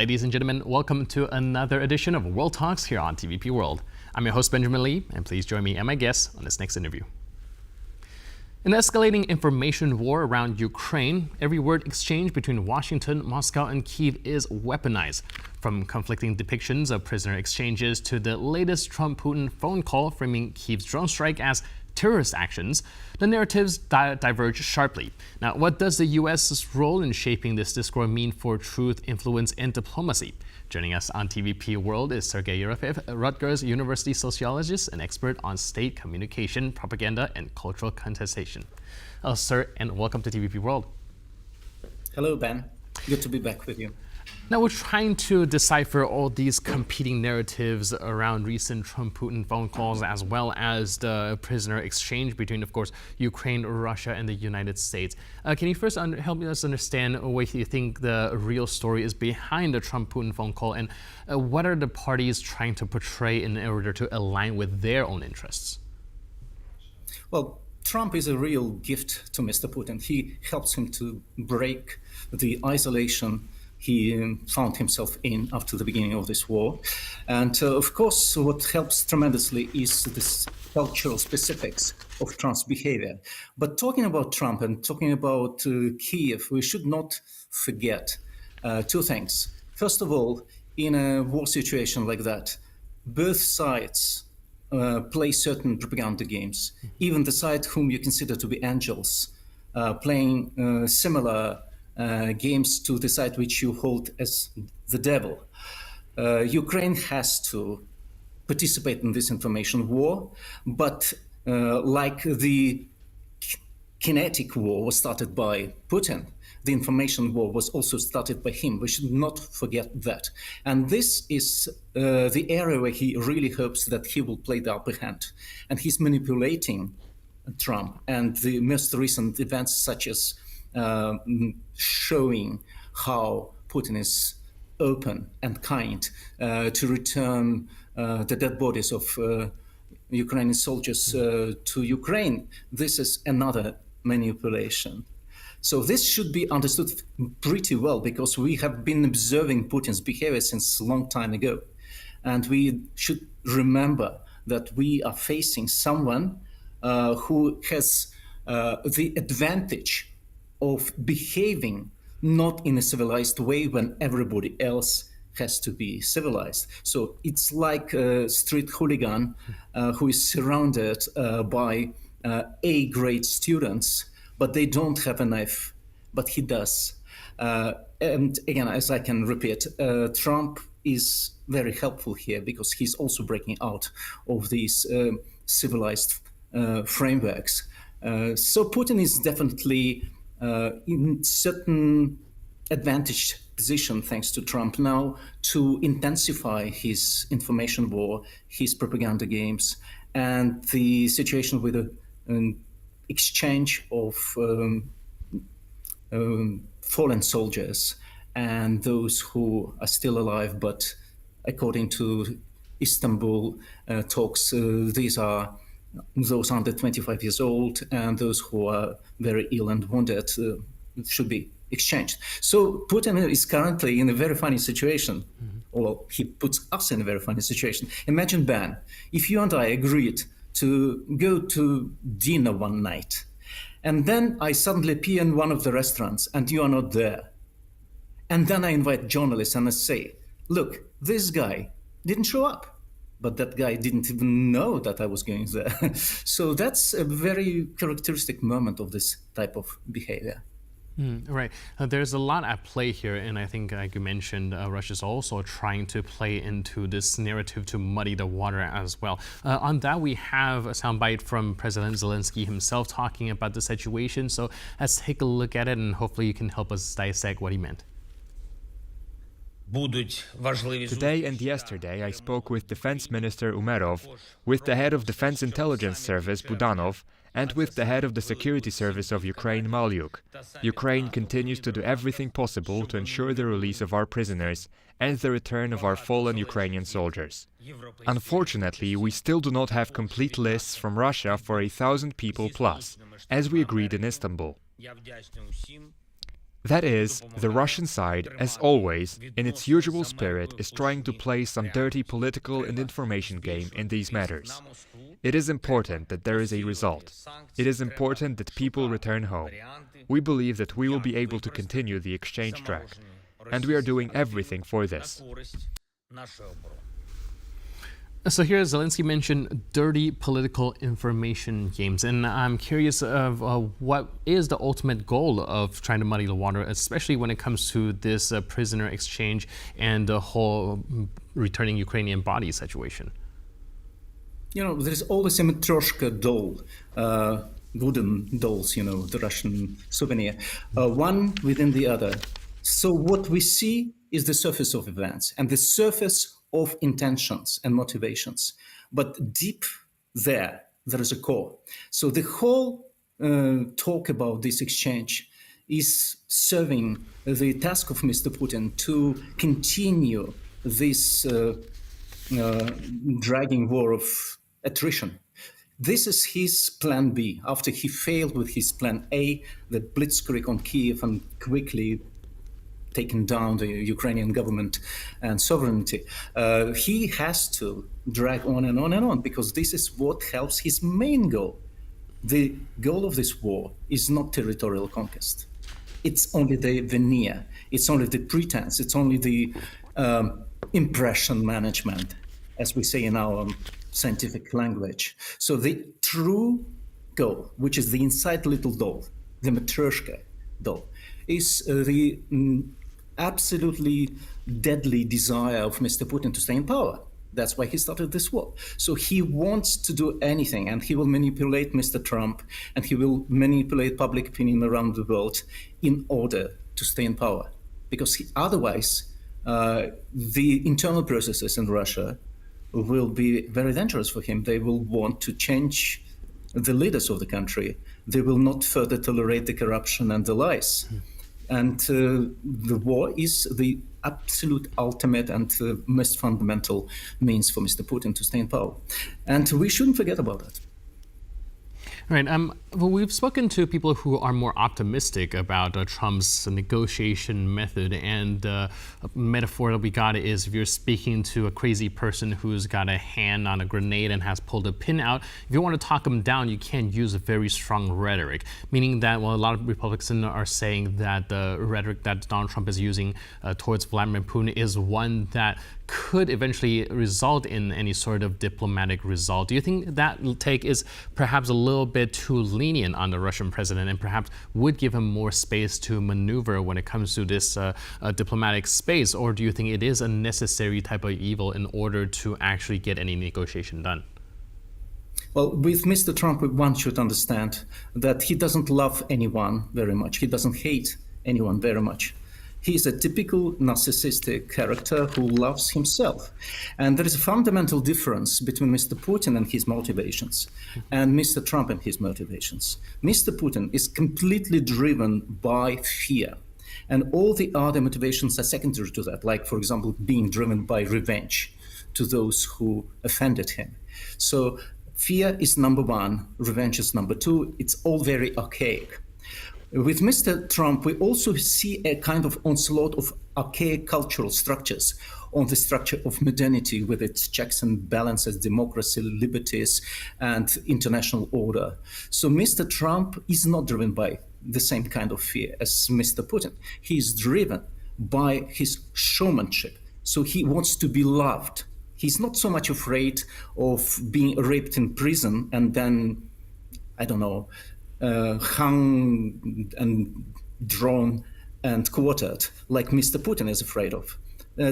Ladies and gentlemen, welcome to another edition of World Talks here on TVP World. I'm your host, Benjamin Lee, and please join me and my guests on this next interview. In the escalating information war around Ukraine, every word exchange between Washington, Moscow, and Kyiv is weaponized. From conflicting depictions of prisoner exchanges to the latest Trump-Putin phone call framing Kyiv's drone strike as terrorist actions, the narratives diverge sharply. Now, what does the U.S.'s role in shaping this discourse mean for truth, influence, and diplomacy? Joining us on TVP World is Sergei Erofeev, a Rutgers University sociologist and expert on state communication, propaganda, and cultural contestation. Sir, and welcome to TVP World. Hello, Ben. Good to be back with you. Now, we're trying to decipher all these competing narratives around recent Trump-Putin phone calls, as well as the prisoner exchange between, of course, Ukraine, Russia, and the United States. Can you first help us understand what you think the real story is behind the Trump-Putin phone call, and what are the parties trying to portray in order to align with their own interests? Well, Trump is a real gift to Mr. Putin. He helps him to break the isolation he found himself in after the beginning of this war. And of course, what helps tremendously is this cultural specifics of Trump's behavior. But talking about Trump and talking about Kyiv, we should not forget two things. First of all, in a war situation like that, both sides play certain propaganda games. Even the side whom you consider to be angels, playing similar games to the side which you hold as the devil. Ukraine has to participate in this information war, but like the kinetic war was started by Putin, the information war was also started by him. We should not forget that. And this is the area where he really hopes that he will play the upper hand. And he's manipulating Trump. And the most recent events, such as showing how Putin is open and kind to return the dead bodies of Ukrainian soldiers to Ukraine. This is another manipulation. So this should be understood pretty well, because we have been observing Putin's behavior since a long time ago. And we should remember that we are facing someone who has the advantage of behaving not in a civilized way when everybody else has to be civilized. So it's like a street hooligan who is surrounded by A-grade students, but they don't have a knife, but he does. And again, as I can repeat, Trump is very helpful here because he's also breaking out of these civilized frameworks. So Putin is definitely in certain advantaged position, thanks to Trump now, to intensify his information war, his propaganda games, and the situation with an exchange of fallen soldiers and those who are still alive, but according to Istanbul talks, these are those under 25 years old and those who are very ill and wounded should be exchanged. So Putin is currently in a very funny situation. Well, he puts us in a very funny situation. Imagine, Ben, if you and I agreed to go to dinner one night, and then I suddenly appear in one of the restaurants and you are not there. And then I invite journalists and I say, look, this guy didn't show up. But that guy didn't even know that I was going there. So that's a very characteristic moment of this type of behavior. Right. There's a lot at play here, and I think, like you mentioned, Russia's also trying to play into this narrative to muddy the water as well. On that, we have a soundbite from President Zelensky himself talking about the situation. So let's take a look at it, and hopefully you can help us dissect what he meant. Today and yesterday, I spoke with Defense Minister Umerov, with the head of Defense Intelligence Service Budanov, and with the head of the Security Service of Ukraine Malyuk. Ukraine continues to do everything possible to ensure the release of our prisoners and the return of our fallen Ukrainian soldiers. Unfortunately, we still do not have complete lists from Russia for 1,000 people plus, as we agreed in Istanbul. That is, the Russian side, as always, in its usual spirit, is trying to play some dirty political and information game in these matters. It is important that there is a result. It is important that people return home. We believe that we will be able to continue the exchange track, and we are doing everything for this. So here, Zelensky mentioned dirty political information games, and I'm curious of what is the ultimate goal of trying to muddy the water, especially when it comes to this prisoner exchange and the whole returning Ukrainian body situation. You know, there's always a matryoshka doll, wooden dolls, you know, the Russian souvenir, one within the other. So what we see is the surface of events and the surface of intentions and motivations. But deep there is a core. So the whole talk about this exchange is serving the task of Mr. Putin to continue this dragging war of attrition. This is his plan B. After he failed with his plan A, the blitzkrieg on Kiev and quickly taken down the Ukrainian government and sovereignty, he has to drag on and on and on, because this is what helps his main goal. The goal of this war is not territorial conquest. It's only the veneer. It's only the pretense. It's only the impression management, as we say in our scientific language. So the true goal, which is the inside little doll, the matryoshka doll, is the absolutely deadly desire of Mr. Putin to stay in power. That's why he started this war. So he wants to do anything, and he will manipulate Mr. Trump, and he will manipulate public opinion around the world in order to stay in power. Because otherwise, the internal processes in Russia will be very dangerous for him. They will want to change the leaders of the country. They will not further tolerate the corruption and the lies. And the war is the absolute ultimate and most fundamental means for Mr. Putin to stay in power. And we shouldn't forget about that. Right. Well, we've spoken to people who are more optimistic about Trump's negotiation method, and a metaphor that we got is if you're speaking to a crazy person who's got a hand on a grenade and has pulled a pin out, if you want to talk them down, you can't use a very strong rhetoric, meaning that, well, a lot of Republicans are saying that the rhetoric that Donald Trump is using towards Vladimir Putin is one that could eventually result in any sort of diplomatic result. Do you think that take is perhaps a little bit too lenient on the Russian president and perhaps would give him more space to maneuver when it comes to this diplomatic space? Or do you think it is a necessary type of evil in order to actually get any negotiation done? Well, with Mr. Trump, one should understand that he doesn't love anyone very much. He doesn't hate anyone very much. He's a typical narcissistic character who loves himself. And there is a fundamental difference between Mr. Putin and his motivations and Mr. Trump and his motivations. Mr. Putin is completely driven by fear. And all the other motivations are secondary to that, like, for example, being driven by revenge to those who offended him. So fear is number one, revenge is number two. It's all very archaic. With Mr. Trump, we also see a kind of onslaught of archaic cultural structures on the structure of modernity with its checks and balances, democracy, liberties, and international order. So Mr. Trump is not driven by the same kind of fear as Mr. Putin. He is driven by his showmanship. So he wants to be loved. He's not so much afraid of being raped in prison and then, I don't know, hung and drawn and quartered like Mr. Putin is afraid of.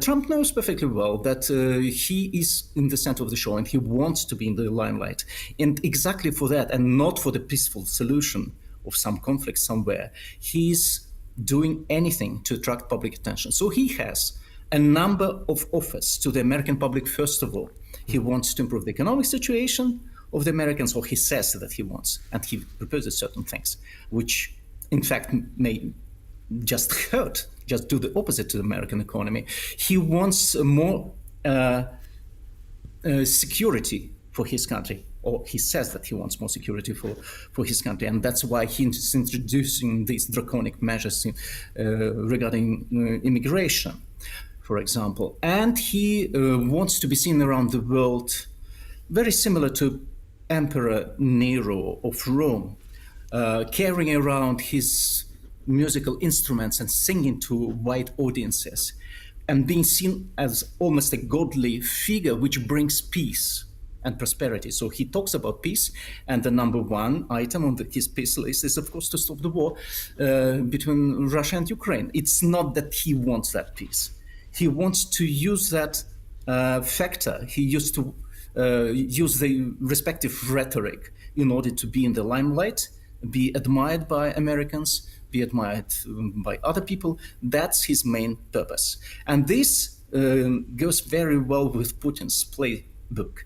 Trump knows perfectly well that he is in the center of the show and he wants to be in the limelight. And exactly for that, and not for the peaceful solution of some conflict somewhere, he's doing anything to attract public attention. So he has a number of offers to the American public. First of all, he wants to improve the economic situation of the Americans, or he says that he wants, and he proposes certain things, which in fact may just hurt, just do the opposite to the American economy. He wants more security for his country, or he says that he wants more security for his country. And that's why he's introducing these draconic measures regarding immigration, for example. And he wants to be seen around the world very similar to Emperor Nero of Rome, carrying around his musical instruments and singing to wide audiences, and being seen as almost a godly figure which brings peace and prosperity. So he talks about peace, and the number one item on his peace list is, of course, to stop the war between Russia and Ukraine. It's not that he wants that peace. He wants to use that factor. He used to use the respective rhetoric in order to be in the limelight, be admired by Americans, be admired by other people. That's his main purpose. And this goes very well with Putin's playbook.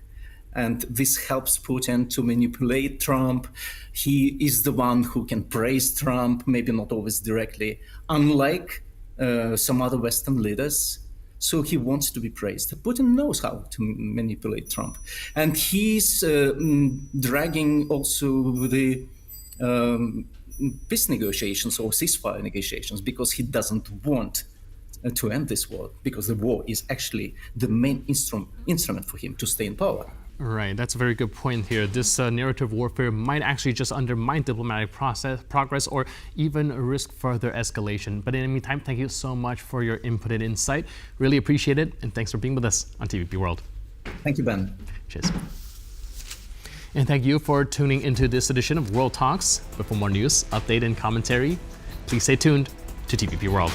And this helps Putin to manipulate Trump. He is the one who can praise Trump, maybe not always directly, unlike some other Western leaders. So he wants to be praised. Putin knows how to manipulate Trump. And he's dragging also the peace negotiations or ceasefire negotiations, because he doesn't want to end this war, because the war is actually the main instrument for him to stay in power. Right, that's a very good point here. This narrative warfare might actually just undermine diplomatic progress or even risk further escalation. But in the meantime, thank you so much for your input and insight. Really appreciate it, and thanks for being with us on TVP World. Thank you, Ben. Cheers. And thank you for tuning into this edition of World Talks. But for more news, update, and commentary, please stay tuned to TVP World.